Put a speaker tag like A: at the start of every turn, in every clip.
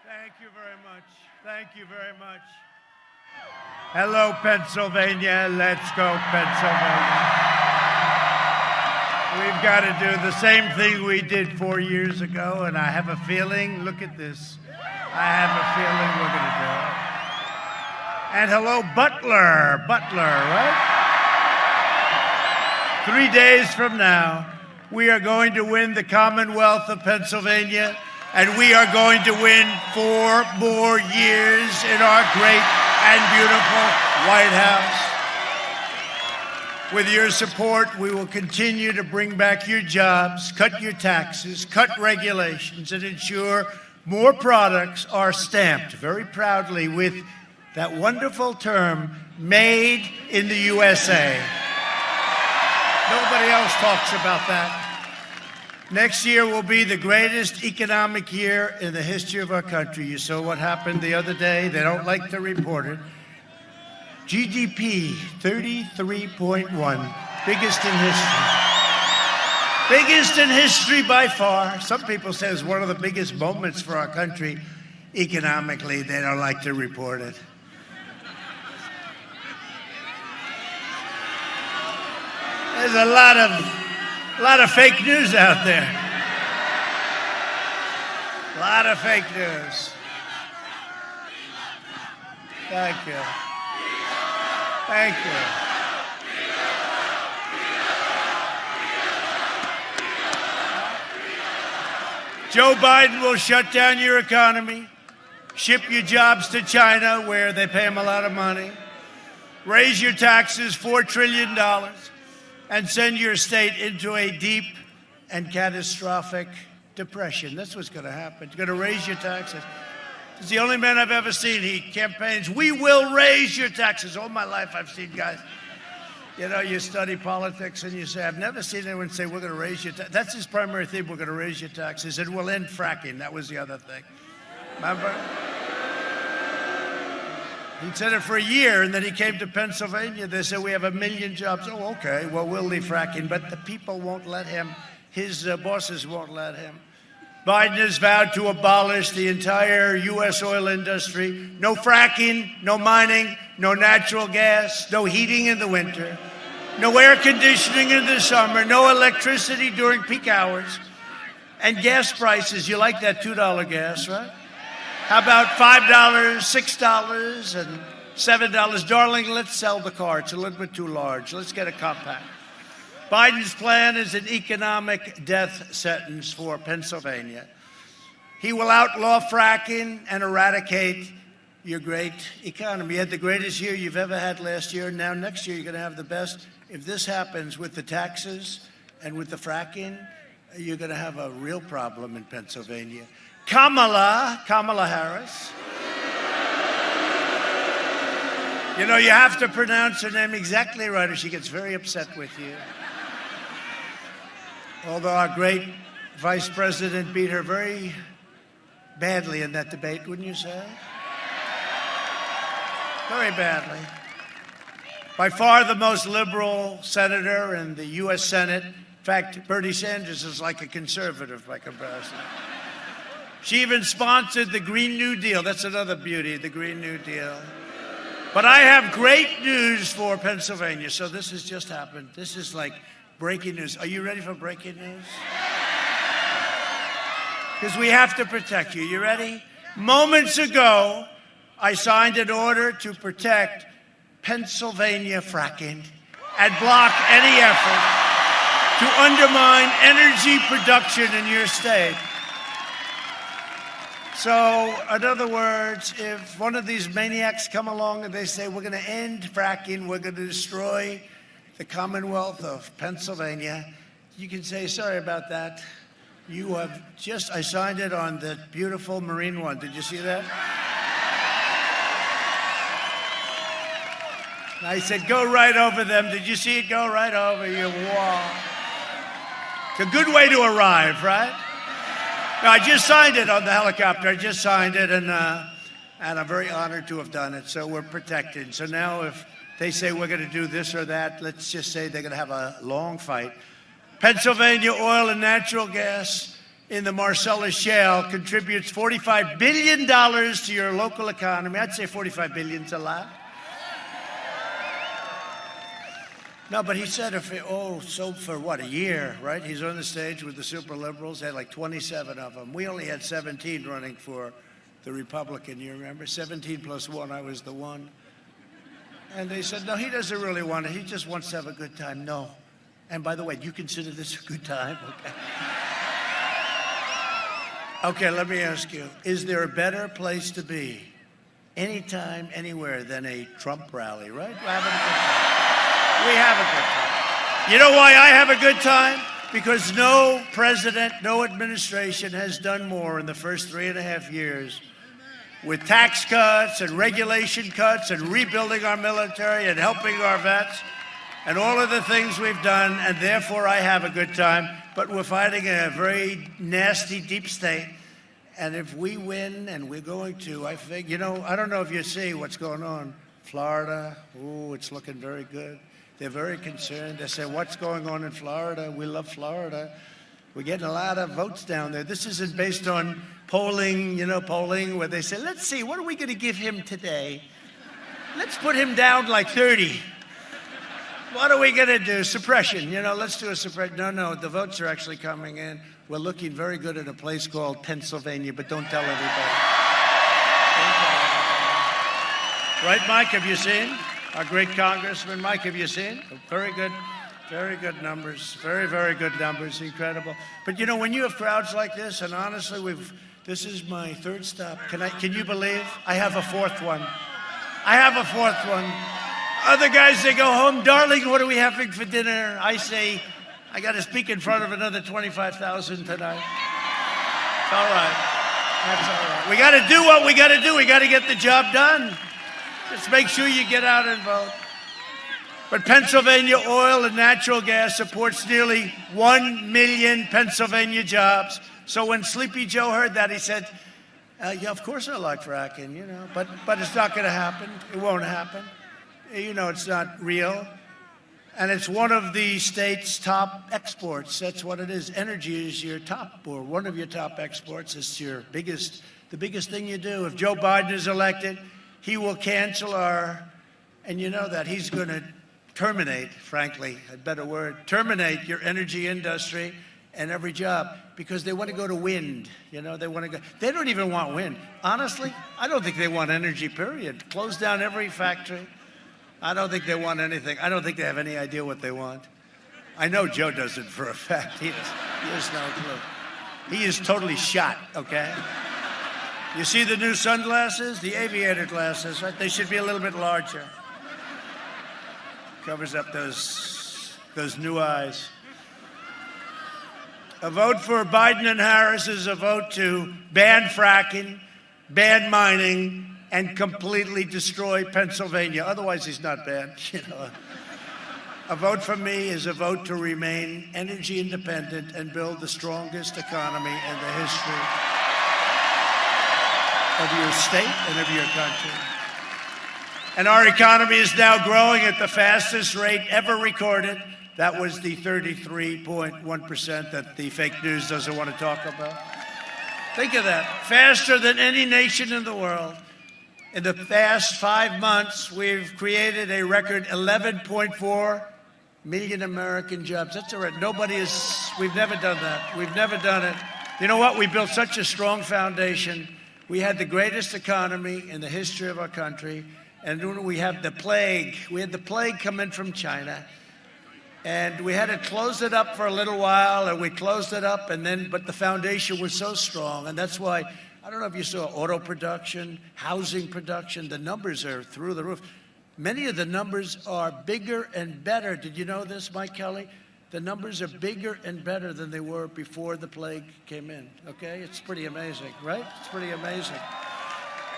A: Thank you very much. Thank you very much. Hello, Pennsylvania. Let's go, Pennsylvania. We've got to do the same thing we did 4 years ago, and I have a feeling, look at this, I have a feeling we're going to do it. And hello, Butler, right? 3 days from now, we are going to win the Commonwealth of Pennsylvania, and we are going to win 4 more years in our great and beautiful White House. With your support, we will continue to bring back your jobs, cut your taxes, cut regulations, and ensure more products are stamped very proudly with that wonderful term, made in the USA. Nobody else talks about that. Next year will be the greatest economic year in the history of our country. You saw what happened the other day. They don't like to report it. GDP, 33.1, biggest in history. Biggest in history by far. Some people say it's one of the biggest moments for our country. Economically, they don't like to report it. There's a lot of fake news out there. A lot of fake news. Thank you. Thank you. Joe Biden will shut down your economy, ship your jobs to China, where they pay him a lot of money, raise your taxes $4 trillion, and send your state into a deep and catastrophic depression. That's what's going to happen. It's going to raise your taxes. He's the only man I've ever seen. He campaigns, we will raise your taxes. All my life I've seen guys, you know, you study politics and you say, I've never seen anyone say, we're going to raise your taxes. That's his primary theme, we're going to raise your taxes. And we'll end fracking. That was the other thing. Remember? He said it for a year, and then he came to Pennsylvania. They said, we have 1 million jobs. Oh, okay, well, we'll leave fracking. But the people won't let him. His bosses won't let him. Biden has vowed to abolish the entire U.S. oil industry. No fracking, no mining, no natural gas, no heating in the winter, no air conditioning in the summer, no electricity during peak hours. And gas prices, you like that $2 gas, right? How about $5, $6, and $7? Darling, let's sell the car. It's a little bit too large. Let's get a compact. Biden's plan is an economic death sentence for Pennsylvania. He will outlaw fracking and eradicate your great economy. You had the greatest year you've ever had last year. Now next year you're going to have the best. If this happens with the taxes and with the fracking, you're going to have a real problem in Pennsylvania. Kamala Harris. You know, you have to pronounce her name exactly right or she gets very upset with you. Although our great vice president beat her very badly in that debate, wouldn't you say? Very badly. By far the most liberal senator in the U.S. Senate. In fact, Bernie Sanders is like a conservative by comparison. She even sponsored the Green New Deal. That's another beauty, the Green New Deal. But I have great news for Pennsylvania. So this has just happened. This is like breaking news. Are you ready for breaking news? Because we have to protect you. You ready? Moments ago, I signed an order to protect Pennsylvania fracking and block any effort to undermine energy production in your state. So, in other words, if one of these maniacs come along and they say, we're going to end fracking, we're going to destroy the Commonwealth of Pennsylvania, you can say, sorry about that. You have just, I signed it on the beautiful Marine One. Did you see that? And I said, go right over them. Did you see it go right over you? Wow. It's a good way to arrive, right? No, I just signed it on the helicopter. I just signed it, and I'm very honored to have done it. So we're protected. So now if they say we're going to do this or that, let's just say they're going to have a long fight. Pennsylvania oil and natural gas in the Marcellus Shale contributes $45 billion to your local economy. I'd say $45 billion's a lot. No, but he said so for what, a year, right? He's on the stage with the super liberals. They had like 27 of them. We only had 17 running for the Republican, you remember? 17 plus one, I was the one. And they said, no, he doesn't really want it. He just wants to have a good time. No. And by the way, do you consider this a good time? Okay. Okay, let me ask you, is there a better place to be anytime, anywhere than a Trump rally, right? We're having a good time. We have a good time. You know why I have a good time? Because no president, no administration has done more in the first 3.5 years with tax cuts and regulation cuts and rebuilding our military and helping our vets and all of the things we've done, and therefore I have a good time. But we're fighting a very nasty deep state, and if we win, and we're going to, I think, I don't know if you see what's going on. Florida, it's looking very good. They're very concerned. They say, what's going on in Florida? We love Florida. We're getting a lot of votes down there. This isn't based on polling, where they say, let's see, what are we going to give him today? Let's put him down like 30. What are we going to do? Suppression, let's do a suppression. No, the votes are actually coming in. We're looking very good at a place called Pennsylvania, but don't tell everybody. Don't tell everybody. Right, Mike, have you seen? Our great Congressman, Mike, have you seen? Very good numbers. Very, very good numbers. Incredible. But when you have crowds like this, and honestly, this is my third stop. Can you believe? I have a fourth one. Other guys, they go home, darling, what are we having for dinner? I say, I got to speak in front of another 25,000 tonight. It's all right. That's all right. We got to do what we got to do. We got to get the job done. Just make sure you get out and vote. But Pennsylvania oil and natural gas supports nearly 1 million Pennsylvania jobs. So when Sleepy Joe heard that, he said, yeah, of course I like fracking, but it's not going to happen. It won't happen. It's not real. And it's one of the state's top exports. That's what it is. Energy is your top, or one of your top exports. It's the biggest thing you do. If Joe Biden is elected, he will cancel and you know that he's going to terminate, frankly, a better word, terminate your energy industry and every job, because they want to go to wind. They don't even want wind. Honestly, I don't think they want energy, period. Close down every factory. I don't think they want anything. I don't think they have any idea what they want. I know Joe doesn't for a fact. He has no clue. He is totally shot, okay? You see the new sunglasses? The aviator glasses, right? They should be a little bit larger. Covers up those new eyes. A vote for Biden and Harris is a vote to ban fracking, ban mining, and completely destroy Pennsylvania. Otherwise, he's not bad. A vote for me is a vote to remain energy independent and build the strongest economy in the history of your state and of your country. And our economy is now growing at the fastest rate ever recorded. That was the 33.1% that the fake news doesn't want to talk about. Think of that. Faster than any nation in the world. In the past 5 months, we've created a record 11.4 million American jobs. That's all right. We've never done that. We've never done it. You know what? We built such a strong foundation. We had the greatest economy in the history of our country. And we have the plague. We had the plague come in from China. And we had to close it up for a little while, and we closed it up, but the foundation was so strong. And that's why, I don't know if you saw auto production, housing production, the numbers are through the roof. Many of the numbers are bigger and better. Did you know this, Mike Kelly? The numbers are bigger and better than they were before the plague came in, okay? It's pretty amazing, right? It's pretty amazing.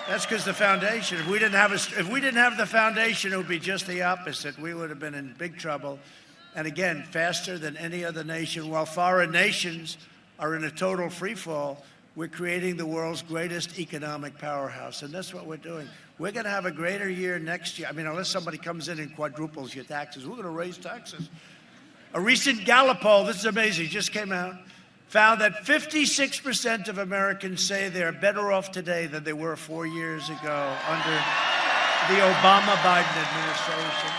A: That's because the foundation, if we didn't have the foundation, it would be just the opposite. We would have been in big trouble. And again, faster than any other nation. While foreign nations are in a total free fall, we're creating the world's greatest economic powerhouse. And that's what we're doing. We're going to have a greater year next year. I mean, unless somebody comes in and quadruples your taxes, we're going to raise taxes. A recent Gallup poll, this is amazing, just came out. found that 56% of Americans say they're better off today than they were 4 years ago under the Obama-Biden administration.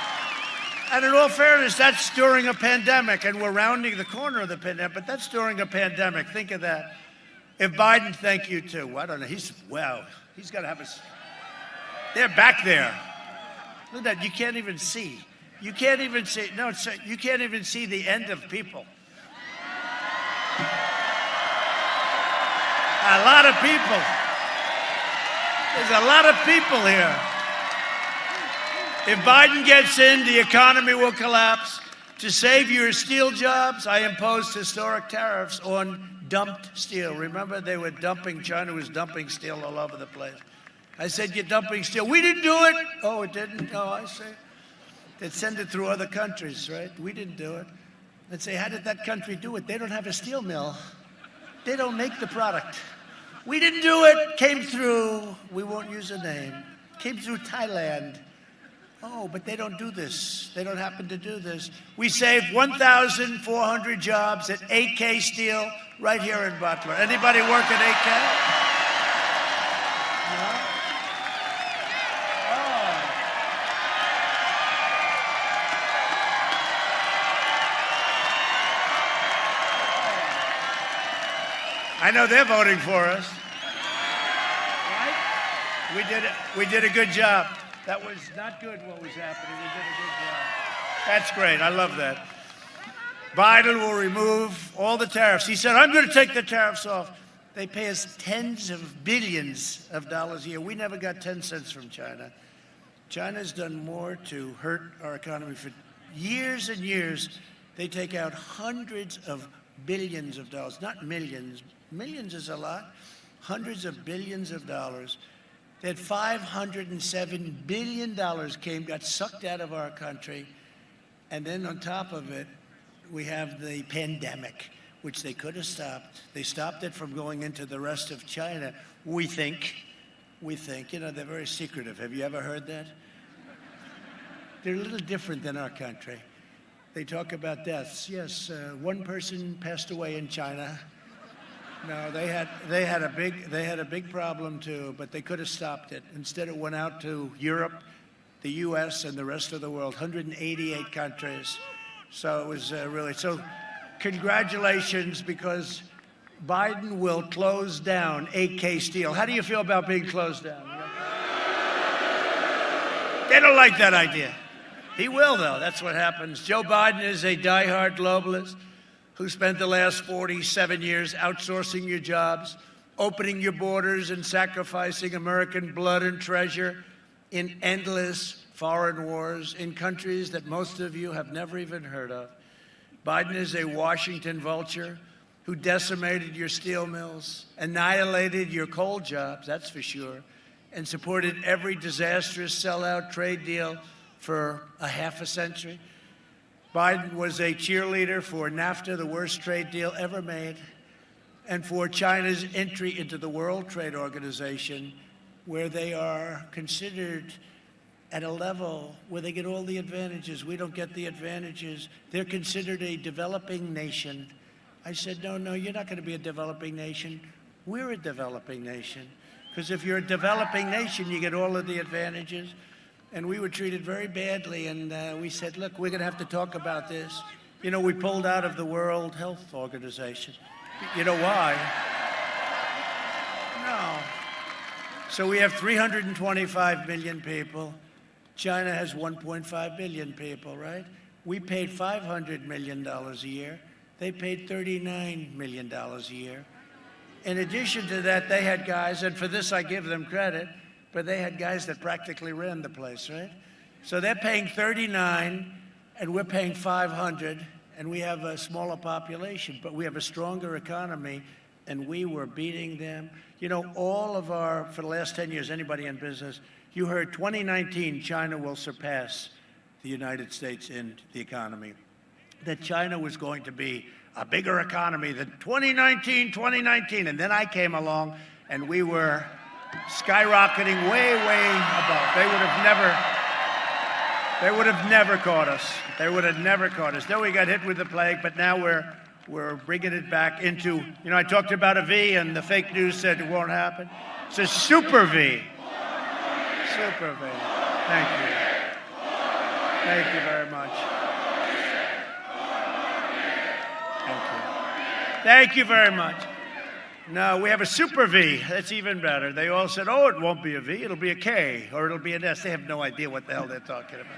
A: And in all fairness, that's during a pandemic, and we're rounding the corner of the pandemic, but that's during a pandemic. Think of that. If Biden, thank you too. I don't know. He's got to have us. They're back there. Look at that. You can't even see. You can't even see. No, you can't even see the end of people. A lot of people. There's a lot of people here. If Biden gets in, the economy will collapse. To save your steel jobs, I imposed historic tariffs on dumped steel. Remember, they were dumping, China was dumping steel all over the place. I said, you're dumping steel. We didn't do it. Oh, it didn't? Oh, I see. They'd send it through other countries, right? We didn't do it. They'd say, how did that country do it? They don't have a steel mill. They don't make the product. We didn't do it. Came through, we won't use a name, came through Thailand. Oh, but they don't do this. They don't happen to do this. We saved 1,400 jobs at AK Steel right here in Butler. Anybody work at AK? No? Oh. I know they're voting for us. Right? We did a good job. That was not good what was happening. We did a good job. That's great. I love that. Biden will remove all the tariffs. He said, I'm going to take the tariffs off. They pay us tens of billions of dollars a year. We never got 10 cents from China. China's done more to hurt our economy for years and years. They take out hundreds of billions of dollars, not millions. Millions is a lot. Hundreds of billions of dollars. That $507 billion got sucked out of our country. And then on top of it, we have the pandemic, which they could have stopped. They stopped it from going into the rest of China. We think, you know, they're very secretive. Have you ever heard that? They're a little different than our country. They talk about deaths. Yes, one person passed away in China. No, they had a big problem too, but they could have stopped it. Instead, it went out to Europe, the U.S., and the rest of the world, 188 countries. So it was really so. Congratulations, because Biden will close down AK Steel. How do you feel about being closed down? They don't like that idea. He will, though. That's what happens. Joe Biden is a diehard globalist who spent the last 47 years outsourcing your jobs, opening your borders, and sacrificing American blood and treasure in endless foreign wars in countries that most of you have never even heard of. Biden is a Washington vulture who decimated your steel mills, annihilated your coal jobs, that's for sure, and supported every disastrous sellout trade deal for a half a century. Biden was a cheerleader for NAFTA, the worst trade deal ever made, and for China's entry into the World Trade Organization, where they are considered at a level where they get all the advantages. We don't get the advantages. They're considered a developing nation. I said, no, you're not going to be a developing nation. We're a developing nation. Because if you're a developing nation, you get all of the advantages. And we were treated very badly, and we said, look, we're going to have to talk about this. You know, we pulled out of the World Health Organization. You know why? No. So we have 325 million people. China has 1.5 billion people, right? We paid $500 million a year. They paid $39 million a year. In addition to that, they had guys, and for this I give them credit, but they had guys that practically ran the place, right? So they're paying 39, and we're paying 500, and we have a smaller population, but we have a stronger economy, and we were beating them. You know, for the last 10 years, anybody in business, you heard 2019, China will surpass the United States in the economy. That China was going to be a bigger economy than 2019, and then I came along, and we were skyrocketing way above. They would have never caught us. They would have never caught us. Then we got hit with the plague, but now we're We're bringing it back into, I talked about a V and the fake news said it won't happen. It's a super V. Super V. Thank you. Thank you very much. Thank you. Thank you very much. No, we have a super V. That's even better. They all said, oh, it won't be a V. It'll be a K or it'll be an S. They have no idea what the hell they're talking about.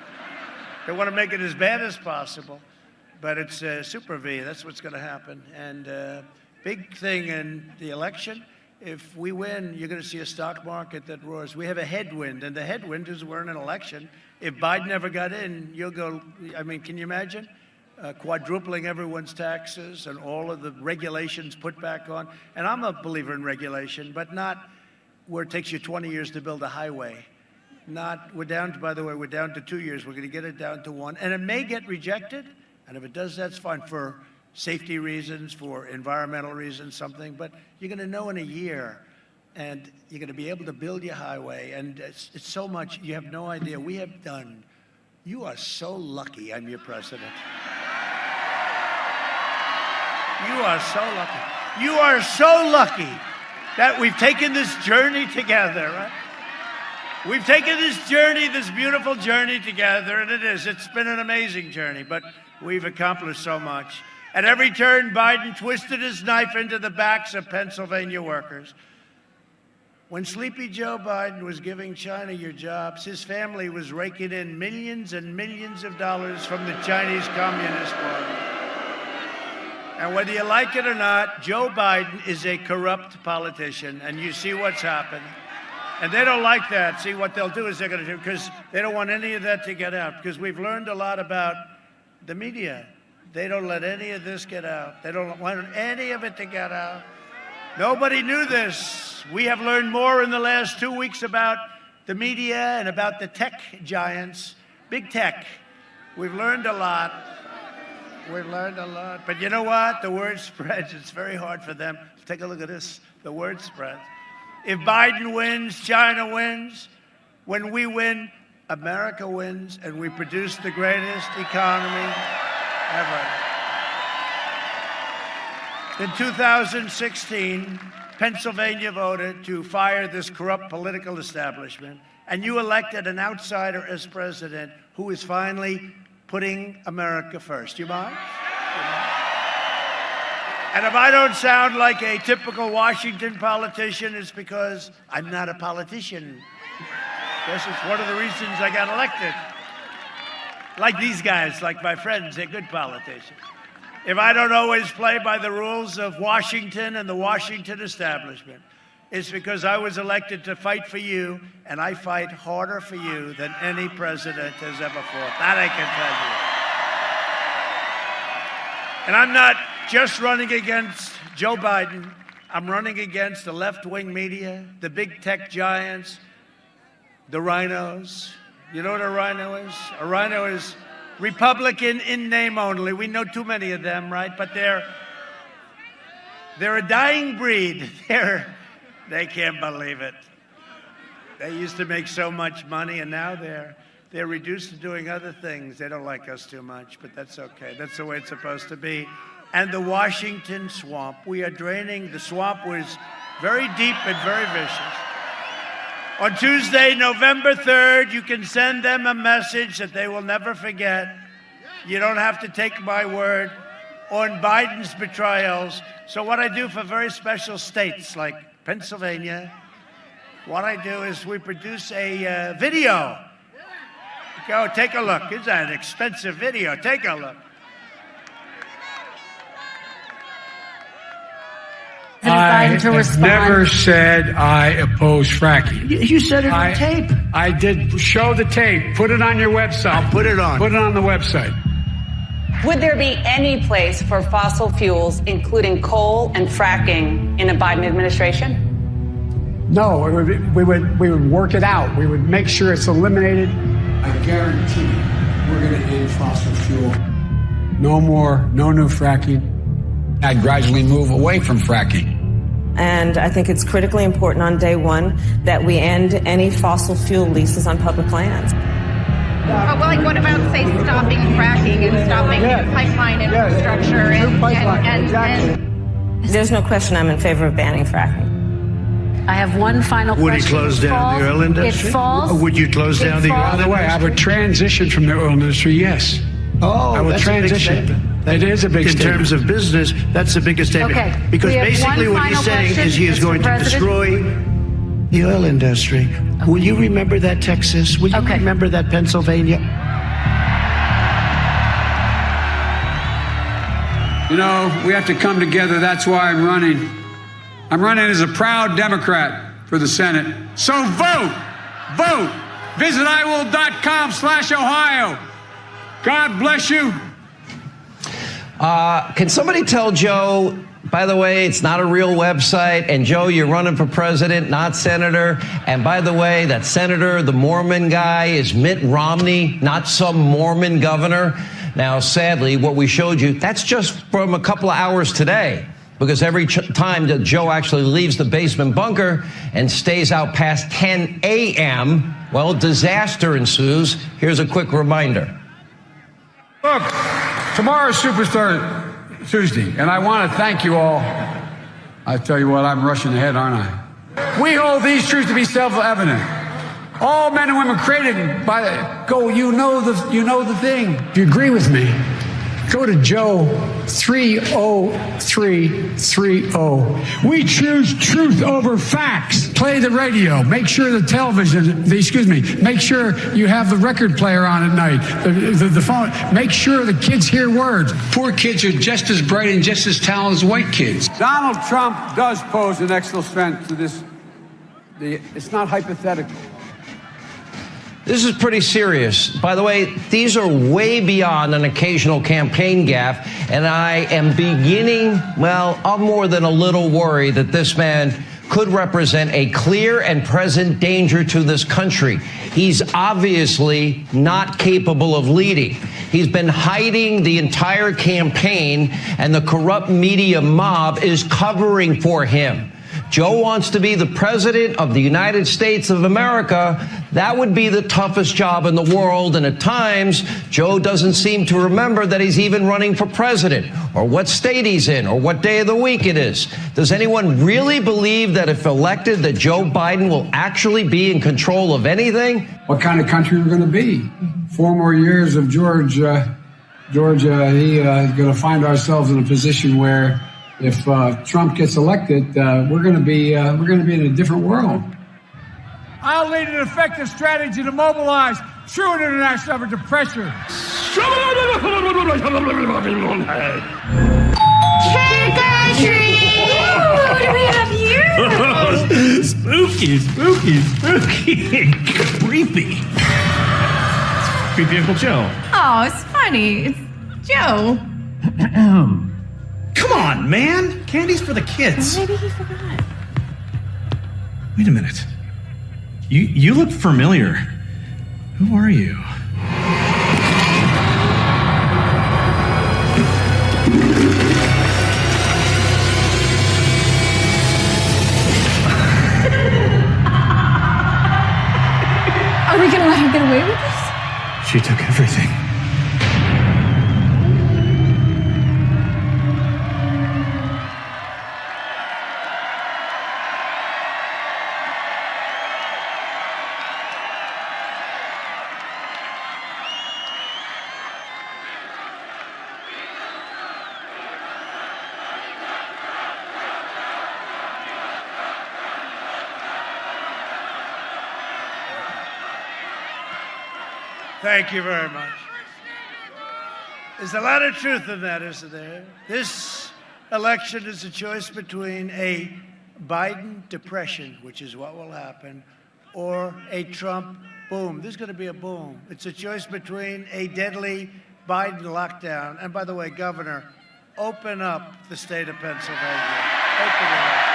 A: They want to make it as bad as possible. But it's a super V. That's what's going to happen. And big thing in the election, if we win, you're going to see a stock market that roars. We have a headwind, and the headwind is we're in an election. If Biden never got in, you'll go, can you imagine? Quadrupling everyone's taxes and all of the regulations put back on. And I'm a believer in regulation, but not where it takes you 20 years to build a highway. We're down to 2 years. We're going to get it down to 1. And it may get rejected. And if it does, that's fine for safety reasons, for environmental reasons, something. But you're going to know in a year, and you're going to be able to build your highway. And it's so much, you have no idea. We have done, you are so lucky I'm your president. You are so lucky. You are so lucky that we've taken this journey together, right? We've taken this journey, this beautiful journey together, and it's been an amazing journey. But we've accomplished so much. At every turn, Biden twisted his knife into the backs of Pennsylvania workers. When Sleepy Joe Biden was giving China your jobs, his family was raking in millions and millions of dollars from the Chinese Communist Party. And whether you like it or not, Joe Biden is a corrupt politician, and you see what's happened. And they don't like that. See, what they'll do is they're going to do, because they don't want any of that to get out, because we've learned a lot about the media. They don't let any of this get out. They don't want any of it to get out. Nobody knew this. We have learned more in the last 2 weeks about the media and about the tech giants, big tech. We've learned a lot. We've learned a lot. But you know what? The word spreads. It's very hard for them. Take a look at this. The word spreads. If Biden wins, China wins. When we win, America wins, and we produce the greatest economy ever. In 2016, Pennsylvania voted to fire this corrupt political establishment, and you elected an outsider as president who is finally putting America first. You mind? And if I don't sound like a typical Washington politician, it's because I'm not a politician. Guess it's one of the reasons I got elected. Like these guys, like my friends, they're good politicians. If I don't always play by the rules of Washington and the Washington establishment, it's because I was elected to fight for you, and I fight harder for you than any president has ever fought. That I can tell you. And I'm not just running against Joe Biden. I'm running against the left-wing media, the big tech giants, the rhinos. You know what a rhino is? A rhino is Republican in name only. We know too many of them, right? But they're a dying breed. They can't believe it. They used to make so much money, and now they're reduced to doing other things. They don't like us too much, but that's okay. That's the way it's supposed to be. And the Washington swamp, we are draining. The swamp was very deep and very vicious. On Tuesday, November 3rd, you can send them a message that they will never forget. You don't have to take my word on Biden's betrayals. So what I do for very special states like Pennsylvania, what I do is we produce a video. Go, take a look. It's an expensive video. Take a look.
B: I have never said I oppose fracking.
A: You said it on tape.
B: I did. Show the tape. Put it on your website.
A: I'll put it on.
B: Put it on the website.
C: Would there be any place for fossil fuels, including coal and fracking, in a Biden administration?
B: No, we would work it out. We would make sure it's eliminated. I guarantee we're going to end fossil fuel. No more, no new fracking.
D: I'd gradually move away from fracking.
E: And I think it's critically important on day one that we end any fossil fuel leases on public lands.
F: But like, what about, say, stopping fracking and stopping pipeline infrastructure and
E: There's no question I'm in favor of banning fracking.
G: I have one final question.
A: Would he close down the oil industry?
G: It falls.
A: Would you close down the oil
B: By the way, I would transition from the oil industry, yes.
A: Oh,
B: I would
A: that's
B: transition.
A: a big statement.
B: It is a big
A: In
B: statement.
A: terms of business, that's the biggest statement.
G: Okay.
A: Because
G: We have
A: basically
G: one
A: what he's
G: final
A: saying
G: question,
A: is he is
G: Mr.
A: going to
G: President.
A: destroy the oil industry. Will you remember that, Texas? Will you remember that, Pennsylvania?
D: You know, we have to come together. That's why I'm running. I'm running as a proud Democrat for the Senate. So vote! Vote! Visit iwill.com/Ohio. God bless you.
H: Can somebody tell Joe, by the way, it's not a real website, and Joe, you're running for president, not senator, and by the way, that senator, the Mormon guy, is Mitt Romney, not some Mormon governor. Now, sadly, what we showed you, that's just from a couple of hours today, because every time that Joe actually leaves the basement bunker and stays out past 10 a.m., well, disaster ensues. Here's a quick reminder.
D: Look, tomorrow's Superstar Tuesday, and I want to thank you all. I tell you what, I'm rushing ahead, aren't I? We hold these truths to be self-evident. All men and women created by you know the thing.
B: If you agree with me, go to Joe 30330. We choose truth over facts. Play the radio. Make sure the television, make sure you have the record player on at night, the phone. Make sure the kids hear words.
D: Poor kids are just as bright and just as talented as white kids. Donald Trump does pose an extra threat to this. It's not hypothetical.
H: This is pretty serious. By the way, these are way beyond an occasional campaign gaffe, and I am beginning, I'm more than a little worried that this man could represent a clear and present danger to this country. He's obviously not capable of leading. He's been hiding the entire campaign, and the corrupt media mob is covering for him. Joe wants to be the president of the United States of America. That would be the toughest job in the world. And at times, Joe doesn't seem to remember that he's even running for president, or what state he's in, or what day of the week it is. Does anyone really believe that if elected, that Joe Biden will actually be in control of anything?
B: What kind of country we're going to be? 4 more years of Georgia, going to find ourselves in a position where if Trump gets elected, we're going to be in a different world.
D: I'll lead an effective strategy to mobilize true international effort to pressure.
F: trick or treat! What do we have here?
I: Spooky, creepy. Creepy Uncle Joe.
F: Oh, it's funny. It's Joe.
I: Come on, man. Candy's for the kids.
F: Maybe he forgot.
I: Wait a minute. You look familiar. Who are you?
F: Are we gonna let him get away with this?
I: She took everything.
A: Thank you very much. There's a lot of truth in that, isn't there? This election is a choice between a Biden depression, which is what will happen, or a Trump boom. There's going to be a boom. It's a choice between a deadly Biden lockdown. And by the way, Governor, open up the state of Pennsylvania. Open it up.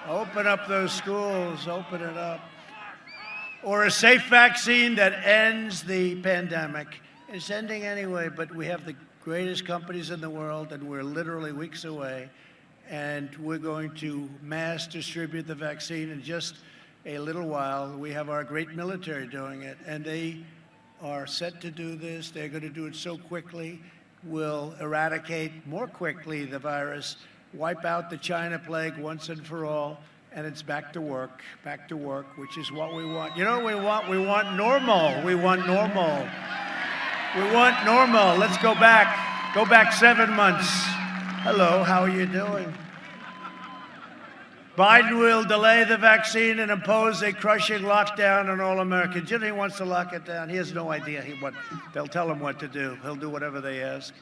A: Open up those schools, open it up. Or a safe vaccine that ends the pandemic. It's ending anyway, but we have the greatest companies in the world, and we're literally weeks away. and we're going to mass distribute the vaccine in just a little while. We have our great military doing it, and they are set to do this. They're going to do it so quickly. We'll eradicate more quickly the virus, wipe out the China plague once and for all, and it's back to work, which is what we want. You know what we want? We want normal. We want normal. We want normal. Let's go back 7 months. Hello, how are you doing? Biden will delay the vaccine and impose a crushing lockdown on all Americans. You know he wants to lock it down. He has no idea they'll tell him what to do. He'll do whatever they ask.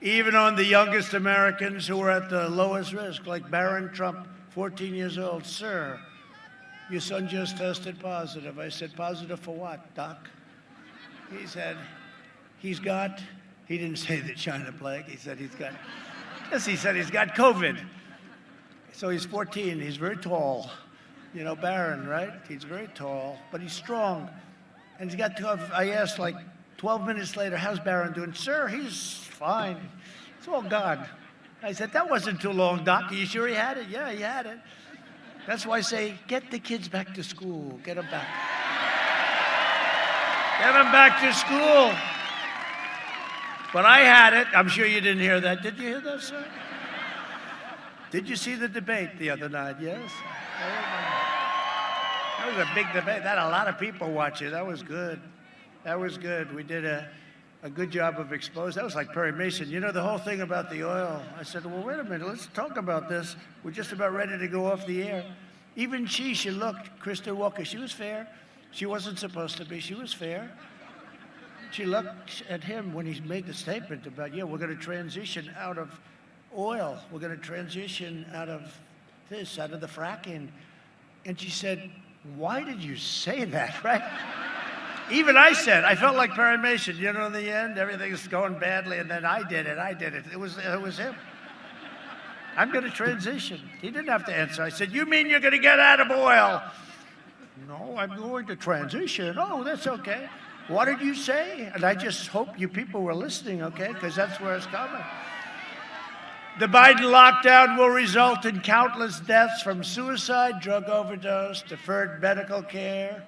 A: Even on the youngest Americans who are at the lowest risk, like Barron Trump, 14 years old. Sir, your son just tested positive. I said, positive for what, Doc? He said, he didn't say the China plague. He said he's got COVID. So he's 14, he's very tall. You know Barron, right? He's very tall, but he's strong. And he's got 12, I asked like 12 minutes later, how's Barron doing? Sir, he's fine. It's all gone. I said, that wasn't too long, Doc. Are you sure he had it? Yeah, he had it. That's why I say, get the kids back to school. Get them back. Get them back to school. But I had it. I'm sure you didn't hear that. Did you hear that, sir? Did you see the debate the other night? Yes? That was a big debate. That had a lot of people watching. That was good. That was good. We did a good job of exposing. That was like Perry Mason. You know, the whole thing about the oil. I said, well, wait a minute. Let's talk about this. We're just about ready to go off the air. Even she looked, Kristen Walker, she was fair. She wasn't supposed to be. She was fair. She looked at him when he made the statement about, we're going to transition out of oil. We're going to transition out of this, out of the fracking. And she said, why did you say that, right? Even I said, I felt like Perry Mason. You know, in the end, everything's going badly, and then I did it. It was him. I'm going to transition. He didn't have to answer. I said, you mean you're going to get out of oil? No, I'm going to transition. Oh, that's okay. What did you say? And I just hope you people were listening, okay? Because that's where it's coming. The Biden lockdown will result in countless deaths from suicide, drug overdose, deferred medical care,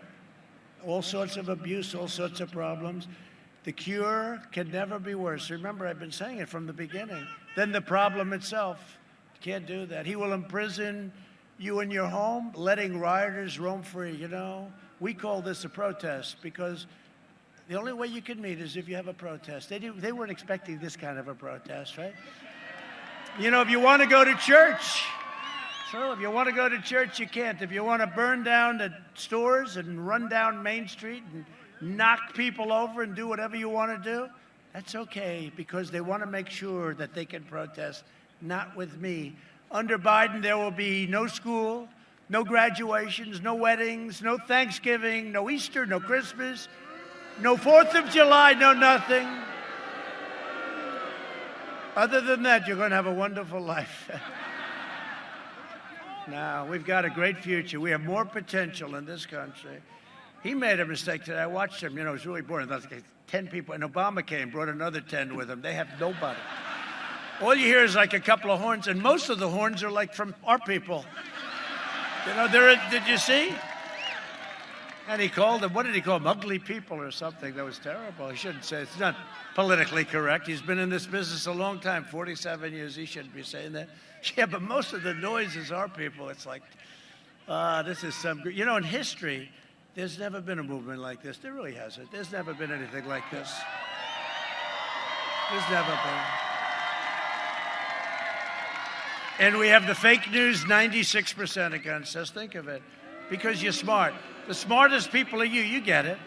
A: all sorts of abuse, all sorts of problems. The cure can never be worse. Remember, I've been saying it from the beginning. Then the problem itself. Can't do that. He will imprison you in your home, letting rioters roam free. You know, we call this a protest because the only way you can meet is if you have a protest. They weren't expecting this kind of a protest, right? You know, if you want to go to church, if you want to go to church, you can't. If you want to burn down the stores and run down Main Street and knock people over and do whatever you want to do, that's okay, because they want to make sure that they can protest, not with me. Under Biden, there will be no school, no graduations, no weddings, no Thanksgiving, no Easter, no Christmas, no 4th of July, no nothing. Other than that, you're going to have a wonderful life. Now, we've got a great future. We have more potential in this country. He made a mistake today. I watched him. You know, it was really boring. There was like 10 people. And Obama came, brought another 10 with him. They have nobody. All you hear is like a couple of horns, and most of the horns are like from our people. You know, did you see? And he called them, what did he call them? Ugly people or something. That was terrible. He shouldn't say, it's not politically correct. He's been in this business a long time, 47 years. He shouldn't be saying that. Yeah, but most of the noise is our people. It's like, this is some, you know, in history, there's never been a movement like this. There really hasn't. There's never been anything like this. There's never been. And we have the fake news 96% against us. Think of it. Because you're smart. The smartest people are you. You get it.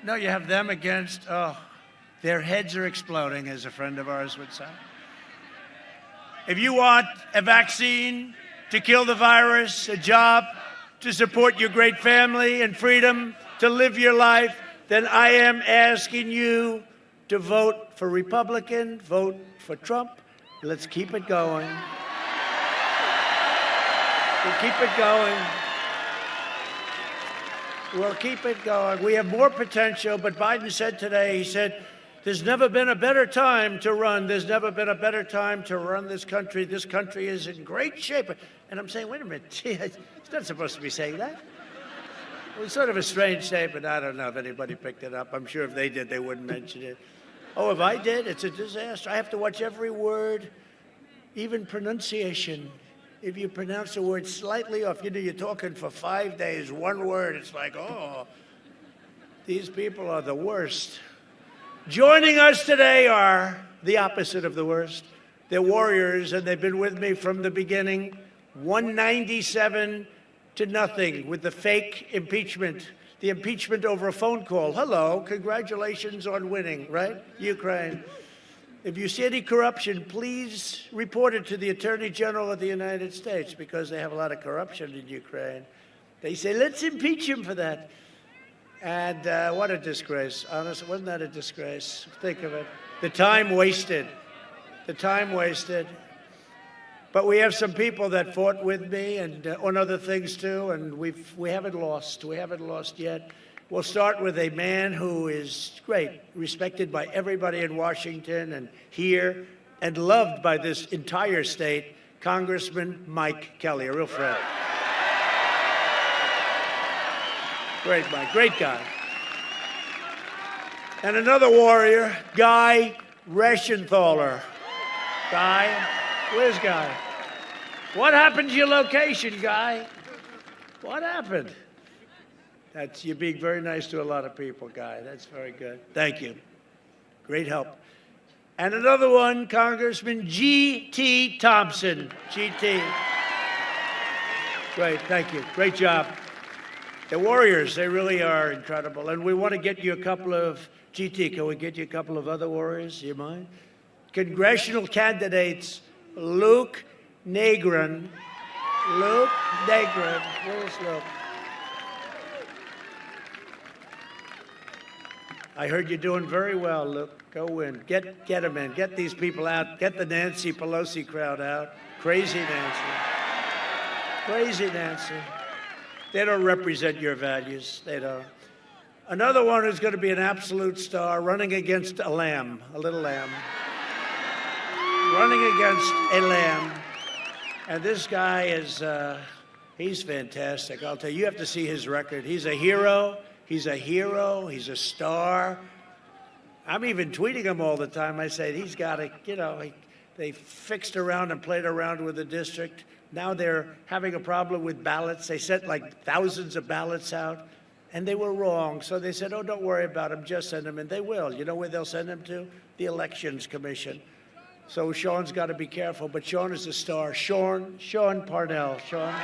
A: No, you have them against, their heads are exploding, as a friend of ours would say. If you want a vaccine to kill the virus, a job to support your great family and freedom to live your life, then I am asking you to vote for Republican, vote for Trump. Let's keep it going. We'll keep it going. We'll keep it going. We have more potential, but Biden said today, he said, There's never been a better time to run. There's never been a better time to run this country. This country is in great shape. And I'm saying, wait a minute, gee, he's not supposed to be saying that. It was sort of a strange statement. I don't know if anybody picked it up. I'm sure if they did, they wouldn't mention it. Oh, if I did, it's a disaster. I have to watch every word, even pronunciation. If you pronounce a word slightly off, you're talking for 5 days, one word, it's like, oh, these people are the worst. Joining us today are the opposite of the worst. They're warriors, and they've been with me from the beginning. 197 to nothing with the fake impeachment, the impeachment over a phone call. Hello, congratulations on winning, right? Ukraine. If you see any corruption, please report it to the Attorney General of the United States, because they have a lot of corruption in Ukraine. They say, let's impeach him for that. And what a disgrace. Honestly, wasn't that a disgrace? Think of it. The time wasted. The time wasted. But we have some people that fought with me and on other things too, and we haven't lost. We haven't lost yet. We'll start with a man who is great, respected by everybody in Washington and here, and loved by this entire state, Congressman Mike Kelly, a real friend. Great Mike, great guy. And another warrior, Guy Reschenthaler. Guy, where's Guy? What happened to your location, Guy? What happened? You're being very nice to a lot of people, Guy. That's very good. Thank you. Great help. And another one, Congressman G.T. Thompson. G.T. Great, thank you. Great job. The warriors, they really are incredible. And we want to get you a couple of, G.T., can we get you a couple of other warriors? Do you mind? Congressional candidates, Luke Negron. Luke Negron. Where's Luke? I heard you're doing very well, Luke. Go win. Get them in. Get these people out. Get the Nancy Pelosi crowd out. Crazy Nancy. Crazy Nancy. They don't represent your values. They don't. Another one who's going to be an absolute star, running against a lamb, a little lamb. Running against a lamb. And this guy is, he's fantastic. I'll tell you, you have to see his record. He's a hero. He's a hero. He's a star. I'm even tweeting him all the time. I say, he's got to, they fixed around and played around with the district. Now they're having a problem with ballots. They sent like thousands of ballots out, and they were wrong. So they said, oh, don't worry about them. Just send them. And they will. You know where they'll send them to? The Elections Commission. So Sean's got to be careful. But Sean is a star. Sean Parnell. Sean.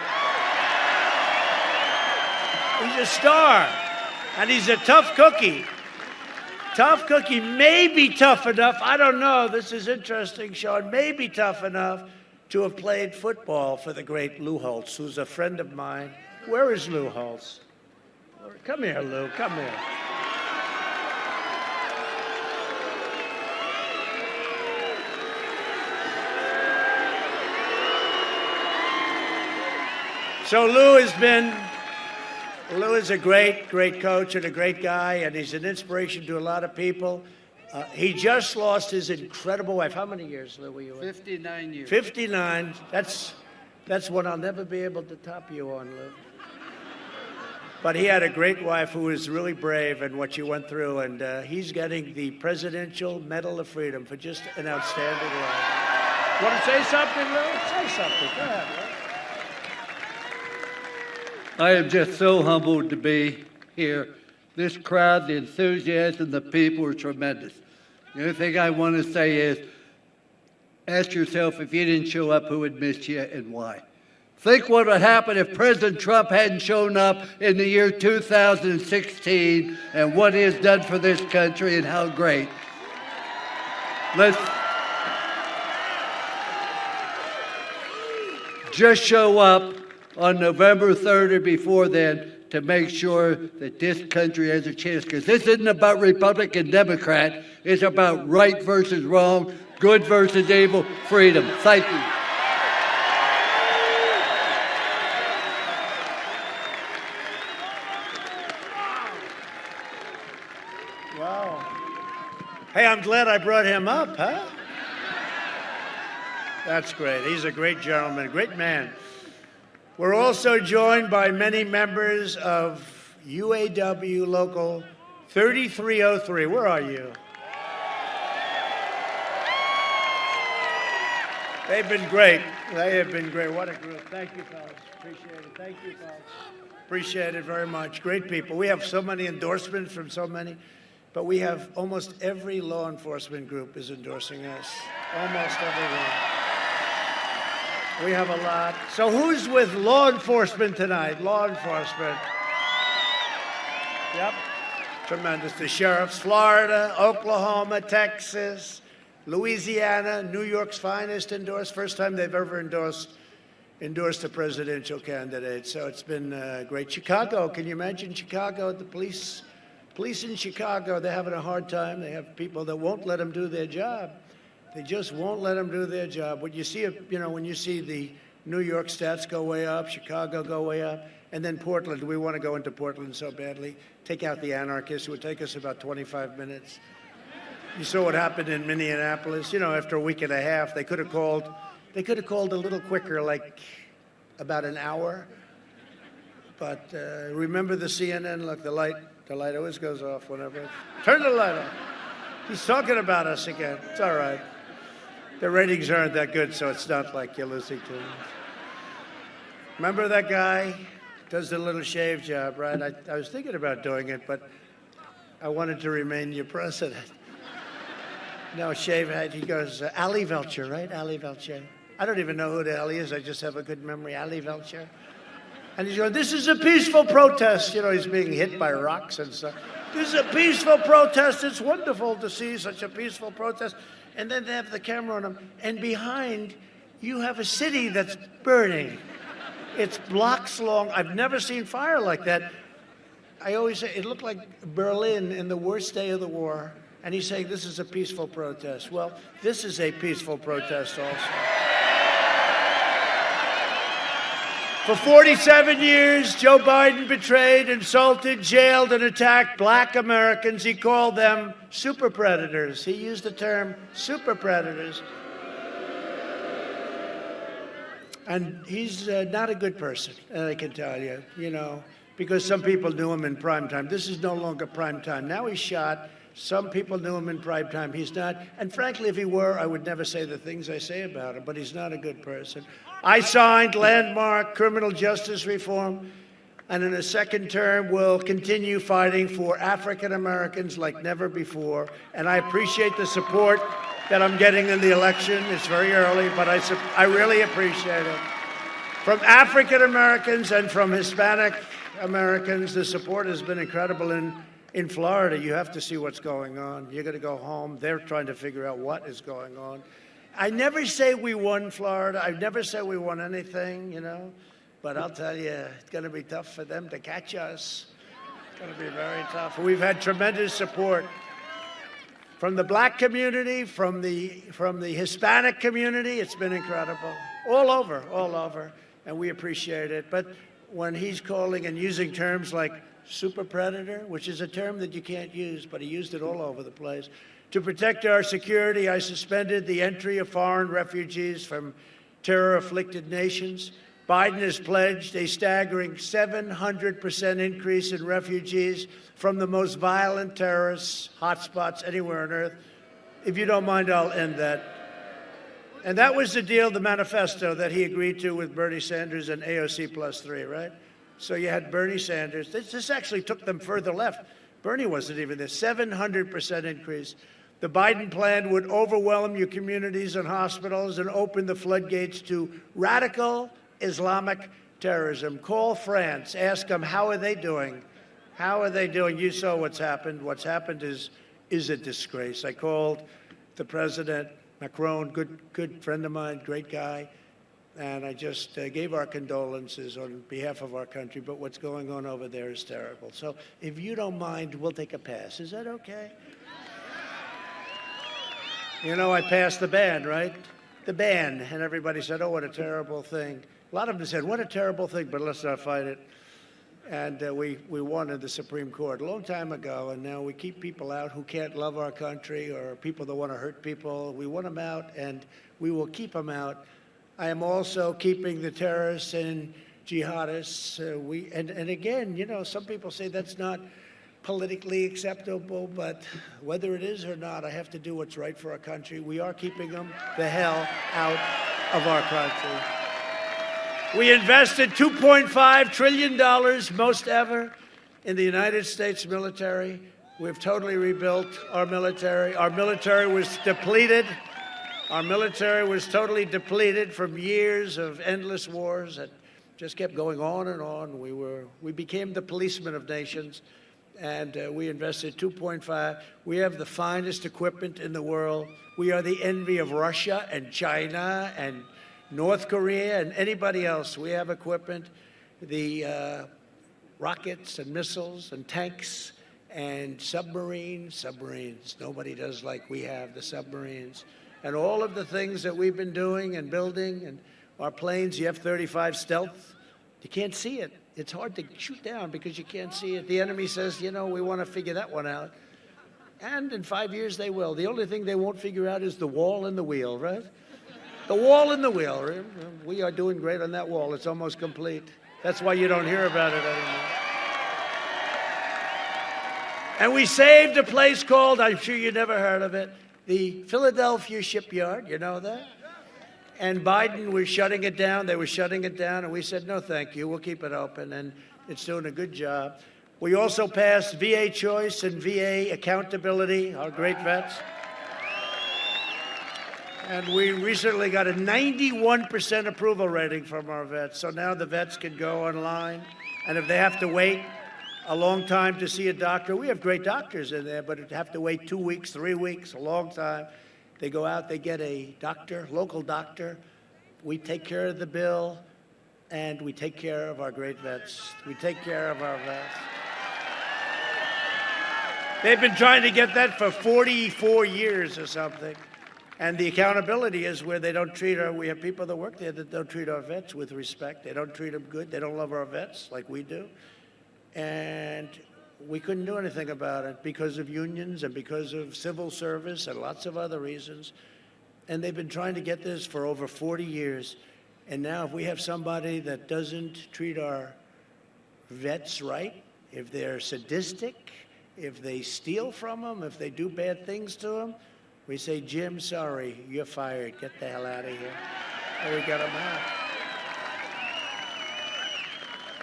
A: He's a star. And he's a tough cookie. Tough cookie. Maybe tough enough. I don't know. This is interesting, Sean. Maybe tough enough to have played football for the great Lou Holtz, who's a friend of mine. Where is Lou Holtz? Come here, Lou. Come here. So Lou is a great, great coach and a great guy, and he's an inspiration to a lot of people. He just lost his incredible wife. How many years, Lou, were you in?
J: 59 years.
A: 59. That's one I'll never be able to top you on, Lou. But he had a great wife who was really brave in what you went through, and he's getting the Presidential Medal of Freedom for just an outstanding life. Want to say something, Lou? Say something. Go ahead, Lou.
J: I am just so humbled to be here. This crowd, the enthusiasm, the people are tremendous. The only thing I want to say is, ask yourself, if you didn't show up, who would miss you and why? Think what would happen if President Trump hadn't shown up in the year 2016 and what he has done for this country and how great. Let's just show up on November 3rd or before then to make sure that this country has a chance. Because this isn't about Republican, Democrat. It's about right versus wrong, good versus evil, freedom. Thank you.
A: Wow. Hey, Hey, I'm glad I brought him up, huh? That's great. He's a great gentleman, great man. We're also joined by many members of UAW Local 3303. Where are you? They've been great. They have been great. What a group. Thank you, fellas. Appreciate it. Thank you, folks. Appreciate it very much. Great people. We have so many endorsements from so many, but we have almost every law enforcement group is endorsing us. Almost everyone. We have a lot. So who's with law enforcement tonight? Law enforcement. Yep. Tremendous. The sheriffs, Florida, Oklahoma, Texas, Louisiana, New York's finest endorsed. First time they've ever endorsed a presidential candidate. So it's been great. Chicago, can you imagine Chicago? The police in Chicago, they're having a hard time. They have people that won't let them do their job. They just won't let them do their job. When you see, when you see the New York stats go way up, Chicago go way up, and then Portland, we want to go into Portland so badly. Take out the anarchists. It would take us about 25 minutes. You saw what happened in Minneapolis. After a week and a half, they could have called a little quicker, like about an hour. But remember the CNN? Look, the light always goes off whenever. Turn the light off. He's talking about us again. It's all right. The ratings aren't that good, so it's not like you're listening to him. Remember that guy? Does the little shave job, right? I was thinking about doing it, but I wanted to remain your president. No, shave head. He goes, Ali Velcher, right? Ali Velcher. I don't even know who the hell he is. I just have a good memory. Ali Velcher. And he's going, this is a peaceful protest. He's being hit by rocks and stuff. This is a peaceful protest. It's wonderful to see such a peaceful protest. And then they have the camera on him. And behind, you have a city that's burning. It's blocks long. I've never seen fire like that. I always say it looked like Berlin in the worst day of the war. And he's saying this is a peaceful protest. Well, this is a peaceful protest also. For 47 years, Joe Biden betrayed, insulted, jailed, and attacked black Americans. He called them super predators. He used the term super predators. And he's not a good person, I can tell you, because some people knew him in prime time. This is no longer prime time. Now he's shot. Some people knew him in prime time. He's not. And frankly, if he were, I would never say the things I say about him, but he's not a good person. I signed landmark criminal justice reform, and in a second term will continue fighting for African Americans like never before. And I appreciate the support that I'm getting in the election. It's very early, but I really appreciate it. From African Americans and from Hispanic Americans, the support has been incredible. In Florida, you have to see what's going on. You're going to go home. They're trying to figure out what is going on. I never say we won Florida. I never say we won anything, But I'll tell you, it's going to be tough for them to catch us. It's going to be very tough. We've had tremendous support from the black community, from the Hispanic community. It's been incredible. All over. And we appreciate it. But when he's calling and using terms like super predator, which is a term that you can't use, but he used it all over the place. To protect our security, I suspended the entry of foreign refugees from terror-afflicted nations. Biden has pledged a staggering 700% increase in refugees from the most violent terrorist hotspots anywhere on earth. If you don't mind, I'll end that. And that was the deal, the manifesto that he agreed to with Bernie Sanders and AOC +3, right? So you had Bernie Sanders. This actually took them further left. Bernie wasn't even there. 700% increase. The Biden plan would overwhelm your communities and hospitals and open the floodgates to radical Islamic terrorism. Call France. Ask them, how are they doing? How are they doing? You saw what's happened. What's happened is a disgrace. I called the president, Macron, good friend of mine, great guy. And I just gave our condolences on behalf of our country. But what's going on over there is terrible. So if you don't mind, we'll take a pass. Is that okay? I passed the ban, right? The ban. And everybody said, oh, what a terrible thing. A lot of them said, what a terrible thing, but let's not fight it. And we won in the Supreme Court a long time ago, and now we keep people out who can't love our country or people that want to hurt people. We want them out, and we will keep them out. I am also keeping the terrorists and jihadists. And again, you know, some people say that's not politically acceptable, but whether it is or not, I have to do what's right for our country. We are keeping them the hell out of our country. We invested $2.5 trillion, most ever, in the United States military. We've totally rebuilt our military. Our military was depleted. Our military was totally depleted from years of endless wars that just kept going on and on. We became the policemen of nations, and we invested $2.5. We have the finest equipment in the world. We are the envy of Russia and China and North Korea and anybody else. We have equipment, the rockets and missiles and tanks and submarines. Nobody does like we have the submarines. And all of the things that we've been doing and building, and our planes, the F-35 stealth, you can't see it. It's hard to shoot down because you can't see it. The enemy says, you know, we want to figure that one out. And in 5 years they will. The only thing they won't figure out is the wall and the wheel, right? The wall and the wheel. We are doing great on that wall. It's almost complete. That's why you don't hear about it anymore. And we saved a place called, I'm sure you never heard of it, the Philadelphia Shipyard. You know that? And Biden was shutting it down. They were shutting it down. And we said, no, thank you. We'll keep it open. And it's doing a good job. We also passed VA choice and VA accountability, our great vets. And we recently got a 91% approval rating from our vets. So now the vets can go online. And if they have to wait a long time to see a doctor, we have great doctors in there, but have to wait 2 weeks, 3 weeks, a long time. They go out, they get a doctor, local doctor. We take care of the bill, and we take care of our great vets. We take care of our vets. They've been trying to get that for 44 years or something. And the accountability is where they don't treat we have people that work there that don't treat our vets with respect. They don't treat them good. They don't love our vets like we do. And we couldn't do anything about it because of unions and because of civil service and lots of other reasons. And they've been trying to get this for over 40 years. And now if we have somebody that doesn't treat our vets right, if they're sadistic, if they steal from them, if they do bad things to them, we say, Jim, sorry, you're fired. Get the hell out of here. And we got them out.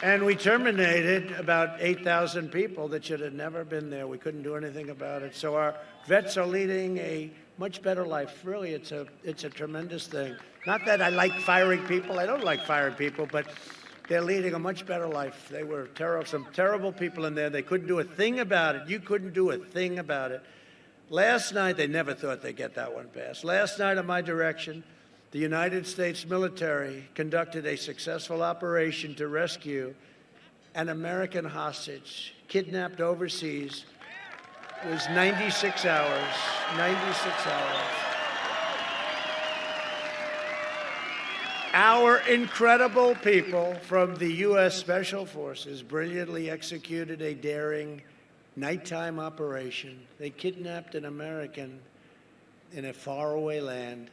A: And we terminated about 8,000 people that should have never been there. We couldn't do anything about it. So our vets are leading a much better life. Really, it's a tremendous thing. Not that I like firing people. I don't like firing people, but they're leading a much better life. They were some terrible people in there. They couldn't do a thing about it. You couldn't do a thing about it. Last night, they never thought they'd get that one passed. Last night, on my direction, the United States military conducted a successful operation to rescue an American hostage kidnapped overseas. It was 96 hours. 96 hours. Our incredible people from the U.S. Special Forces brilliantly executed a daring nighttime operation. They kidnapped an American in a faraway land.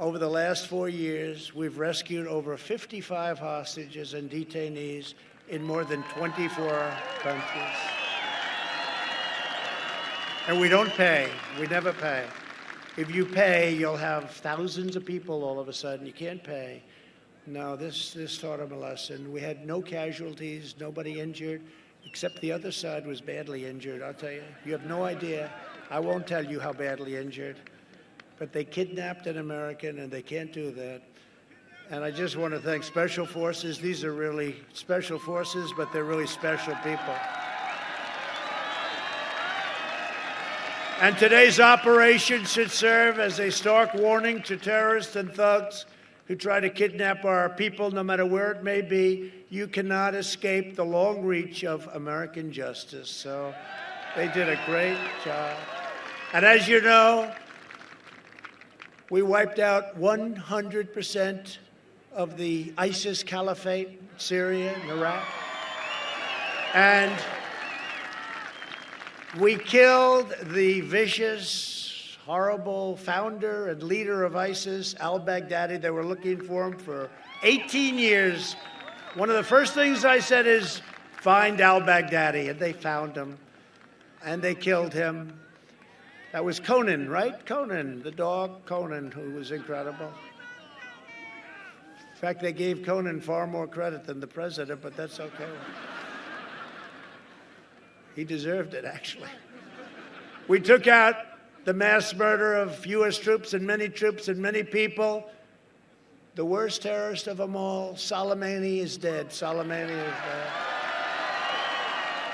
A: Over the last 4 years, we've rescued over 55 hostages and detainees in more than 24 countries. And we don't pay. We never pay. If you pay, you'll have thousands of people all of a sudden. You can't pay. No, this taught them a lesson. We had no casualties, nobody injured, except the other side was badly injured. I'll tell you, you have no idea. I won't tell you how badly injured. But they kidnapped an American, and they can't do that. And I just want to thank Special Forces. These are really special forces, but they're really special people. And today's operation should serve as a stark warning to terrorists and thugs who try to kidnap our people, no matter where it may be. You cannot escape the long reach of American justice. So they did a great job. And as you know, we wiped out 100% of the ISIS caliphate, Syria and Iraq. And we killed the vicious, horrible founder and leader of ISIS, al-Baghdadi. They were looking for him for 18 years. One of the first things I said is, find al-Baghdadi. And they found him. And they killed him. That was Conan, right? Conan, the dog Conan, who was incredible. In fact, they gave Conan far more credit than the president, but that's okay. He deserved it, actually. We took out the mass murder of U.S. troops and many people. The worst terrorist of them all, Soleimani, is dead. Soleimani is dead.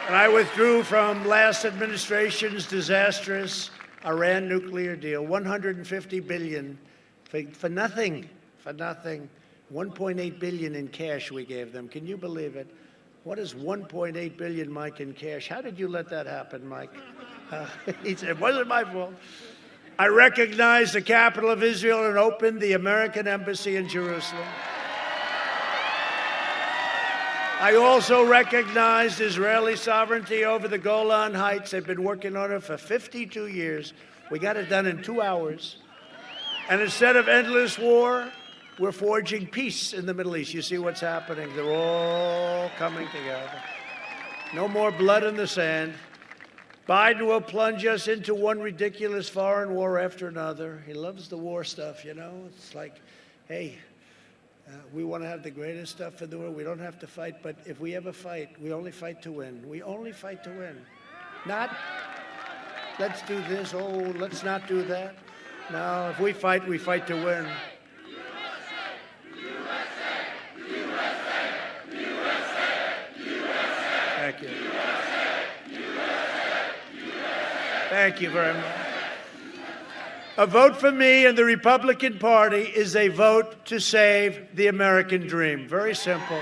A: And I withdrew from last administration's disastrous Iran nuclear deal, $150 billion for nothing, 1.8 billion in cash we gave them. Can you believe it? What is 1.8 billion, Mike, in cash? How did you let that happen, Mike? He said, it wasn't my fault. I recognized the capital of Israel and opened the American embassy in Jerusalem. I also recognized Israeli sovereignty over the Golan Heights. They've been working on it for 52 years. We got it done in 2 hours. And instead of endless war, we're forging peace in the Middle East. You see what's happening. They're all coming together. No more blood in the sand. Biden will plunge us into one ridiculous foreign war after another. He loves the war stuff, you know. It's like, hey, we want to have the greatest stuff in the world. We don't have to fight, but if we ever fight, we only fight to win. We only fight to win. Not, let's do this, oh, let's not do that. No, if we fight to win. Thank you. Thank you very much. A vote for me and the Republican Party is a vote to save the American dream. Very simple.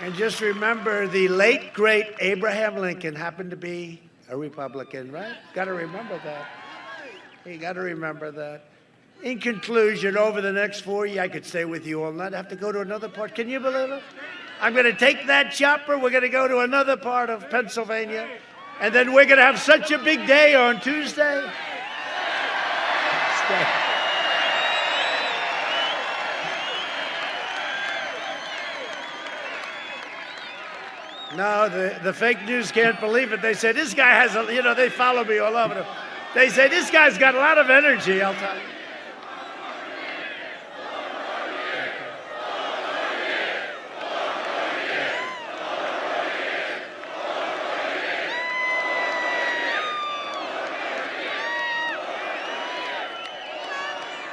A: And just remember, the late, great Abraham Lincoln happened to be a Republican, right? Got to remember that. You got to remember that. In conclusion, over the next 4 years, I could stay with you all night. I have to go to another part. Can you believe it? I'm going to take that chopper. We're going to go to another part of Pennsylvania. And then we're going to have such a big day on Tuesday. No, the fake news can't believe it. They say, this guy has a, you know, they follow me all over. They say, this guy's got a lot of energy, I'll tell you.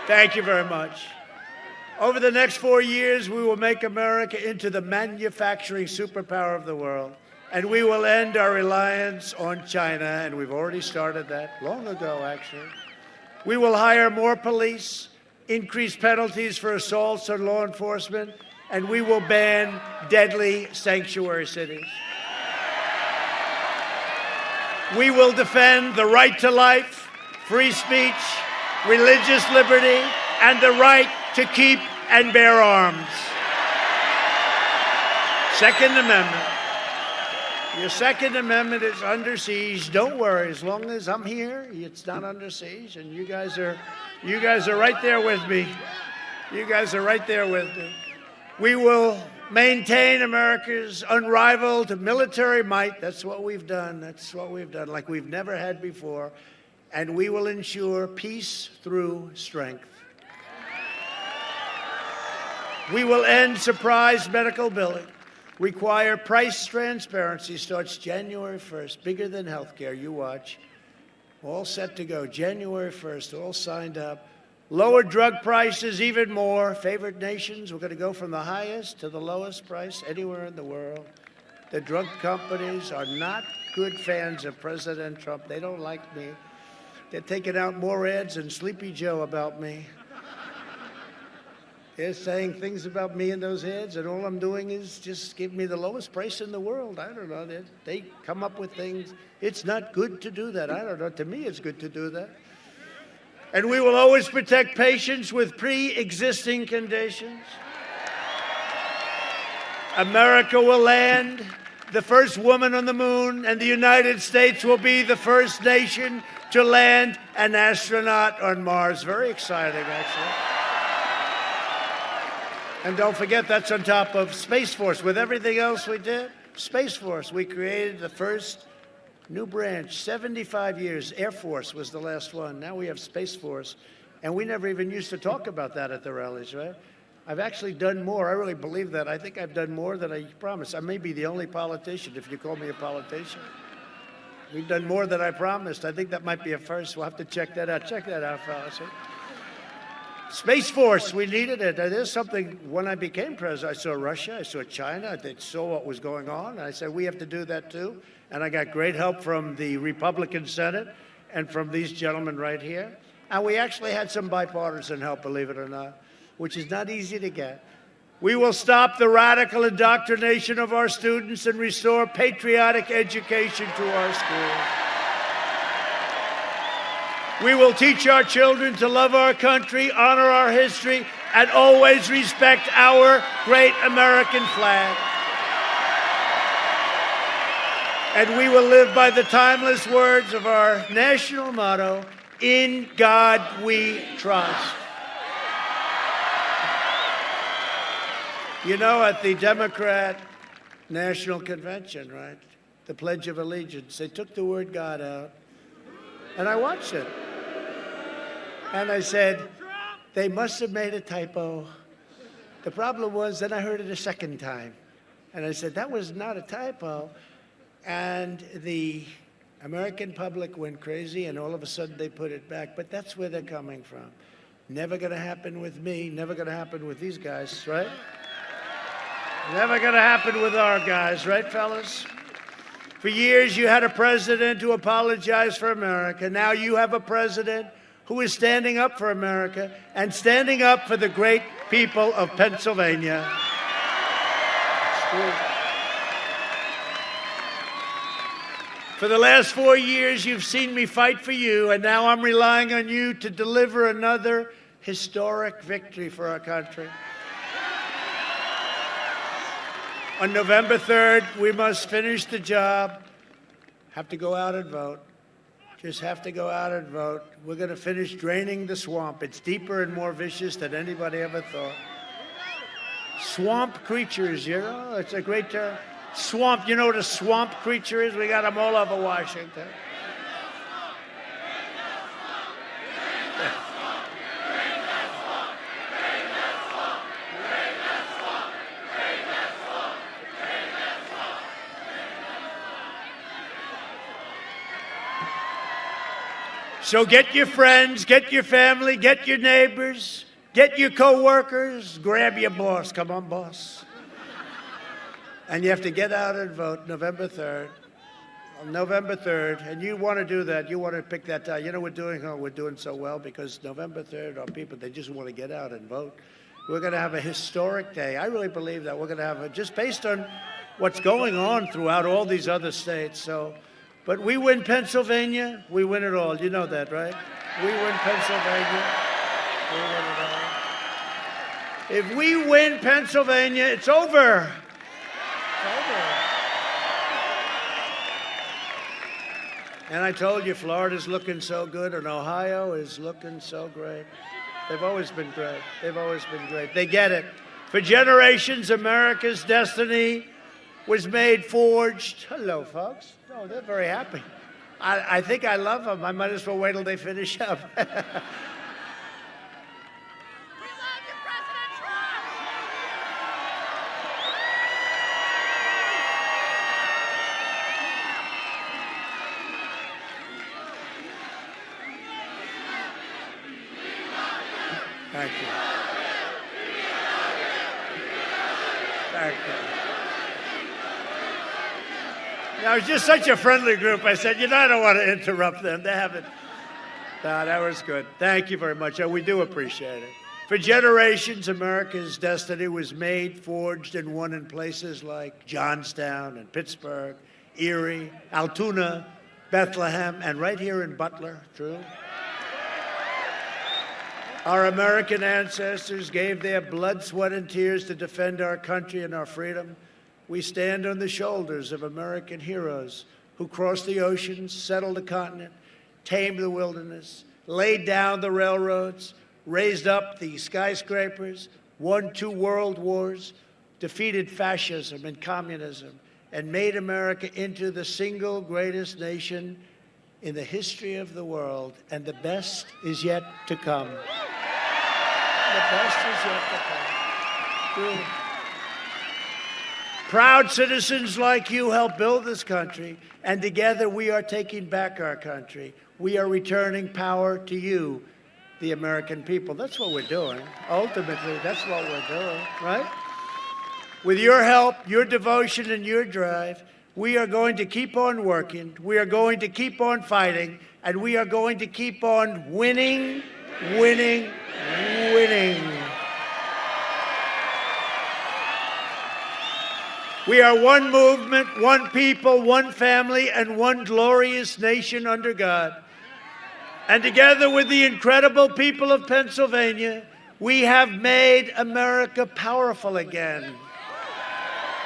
A: Thank you very much. Over the next 4 years, we will make America into the manufacturing superpower of the world, and we will end our reliance on China, and we've already started that long ago, actually. We will hire more police, increase penalties for assaults on law enforcement, and we will ban deadly sanctuary cities. We will defend the right to life, free speech, religious liberty, and the right to keep and bear arms. Second Amendment. Your Second Amendment is under siege. Don't worry, as long as I'm here, it's not under siege, and you guys are right there with me. You guys are right there with me. We will maintain America's unrivaled military might. That's what we've done. That's what we've done, like we've never had before. And we will ensure peace through strength. We will end surprise medical billing. Require price transparency. Starts January 1st. Bigger than healthcare. You watch. All set to go. January 1st. All signed up. Lower drug prices even more. Favored nations. We're going to go from the highest to the lowest price anywhere in the world. The drug companies are not good fans of President Trump. They don't like me. They're taking out more ads than Sleepy Joe about me. They're saying things about me in those ads, and all I'm doing is just give me the lowest price in the world. I don't know. They come up with things. It's not good to do that. I don't know. To me, it's good to do that. And we will always protect patients with pre-existing conditions. America will land the first woman on the moon, and the United States will be the first nation to land an astronaut on Mars. Very exciting, actually. And don't forget, that's on top of Space Force. With everything else we did, Space Force, we created the first new branch, 75 years. Air Force was the last one. Now we have Space Force. And we never even used to talk about that at the rallies, right? I've actually done more. I really believe that. I think I've done more than I promised. I may be the only politician, if you call me a politician. We've done more than I promised. I think that might be a first. We'll have to check that out. Check that out, fellas. Space Force, we needed it. It is something, when I became president, I saw Russia, I saw China, they saw what was going on. And I said, we have to do that too. And I got great help from the Republican Senate and from these gentlemen right here. And we actually had some bipartisan help, believe it or not, which is not easy to get. We will stop the radical indoctrination of our students and restore patriotic education to our schools. We will teach our children to love our country, honor our history, and always respect our great American flag. And we will live by the timeless words of our national motto, "In God we trust." You know, at the Democrat National Convention, right, the Pledge of Allegiance, they took the word God out, and I watched it. And I said, they must have made a typo. The problem was, then I heard it a second time. And I said, that was not a typo. And the American public went crazy, and all of a sudden they put it back. But that's where they're coming from. Never going to happen with me. Never going to happen with these guys, right? Never going to happen with our guys, right, fellas? For years, you had a president who apologized for America. Now you have a president who is standing up for America and standing up for the great people of Pennsylvania. For the last 4 years, you've seen me fight for you, and now I'm relying on you to deliver another historic victory for our country. On November 3rd, we must finish the job. Have to go out and vote. Just have to go out and vote. We're going to finish draining the swamp. It's deeper and more vicious than anybody ever thought. Swamp creatures, you know, it's a great term. Swamp, you know what a swamp creature is? We got them all over Washington. So get your friends, get your family, get your neighbors, get your co-workers, grab your boss. Come on, boss. And you have to get out and vote November 3rd. On November 3rd, and you want to do that, you want to pick that time. You know, we're doing so well because November 3rd, our people, they just want to get out and vote. We're going to have a historic day. I really believe that. We're going to have just based on what's going on throughout all these other states. So. But we win Pennsylvania, we win it all. You know that, right? We win Pennsylvania, we win it all. If we win Pennsylvania, it's over. It's over. And I told you, Florida's looking so good, and Ohio is looking so great. They've always been great. They've always been great. They get it. For generations, America's destiny was made, forged. Hello, folks. Oh, they're very happy. I think I love them. I might as well wait till they finish up.
F: We love you, President Trump!
A: Thank you. Thank you. Now, it was just such a friendly group. I said, you know, I don't want to interrupt them. They haven't. No, that was good. Thank you very much. We do appreciate it. For generations, America's destiny was made, forged, and won in places like Johnstown and Pittsburgh, Erie, Altoona, Bethlehem, and right here in Butler. True? Our American ancestors gave their blood, sweat, and tears to defend our country and our freedom. We stand on the shoulders of American heroes who crossed the oceans, settled the continent, tamed the wilderness, laid down the railroads, raised up the skyscrapers, won 2 world wars, defeated fascism and communism, and made America into the single greatest nation in the history of the world. And the best is yet to come. The best is yet to come. Really. Proud citizens like you helped build this country, and together we are taking back our country. We are returning power to you, the American people. That's what we're doing. Ultimately, that's what we're doing, right? With your help, your devotion, and your drive, we are going to keep on working, we are going to keep on fighting, and we are going to keep on winning, winning, winning. We are one movement, one people, one family, and one glorious nation under God. And together with the incredible people of Pennsylvania, we have made America powerful again.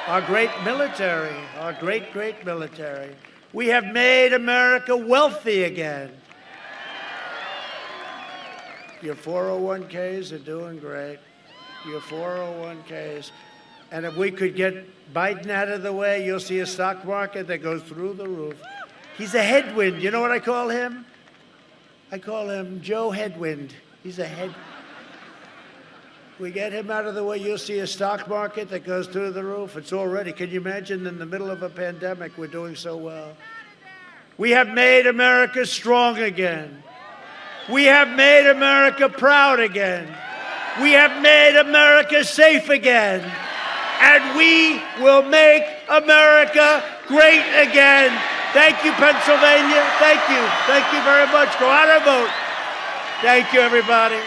A: Our great military, our great military. We have made America wealthy again. Your 401ks are doing great. Your 401ks. And if we could get Biden out of the way, you'll see a stock market that goes through the roof. He's a headwind. You know what I call him? I call him Joe Headwind. He's a head. We get him out of the way, you'll see a stock market that goes through the roof. It's already, can you imagine, in the middle of a pandemic, we're doing so well. We have made America strong again. We have made America proud again. We have made America safe again. And we will make America great again. Thank you, Pennsylvania. Thank you. Thank you very much. Go out and vote. Thank you, everybody.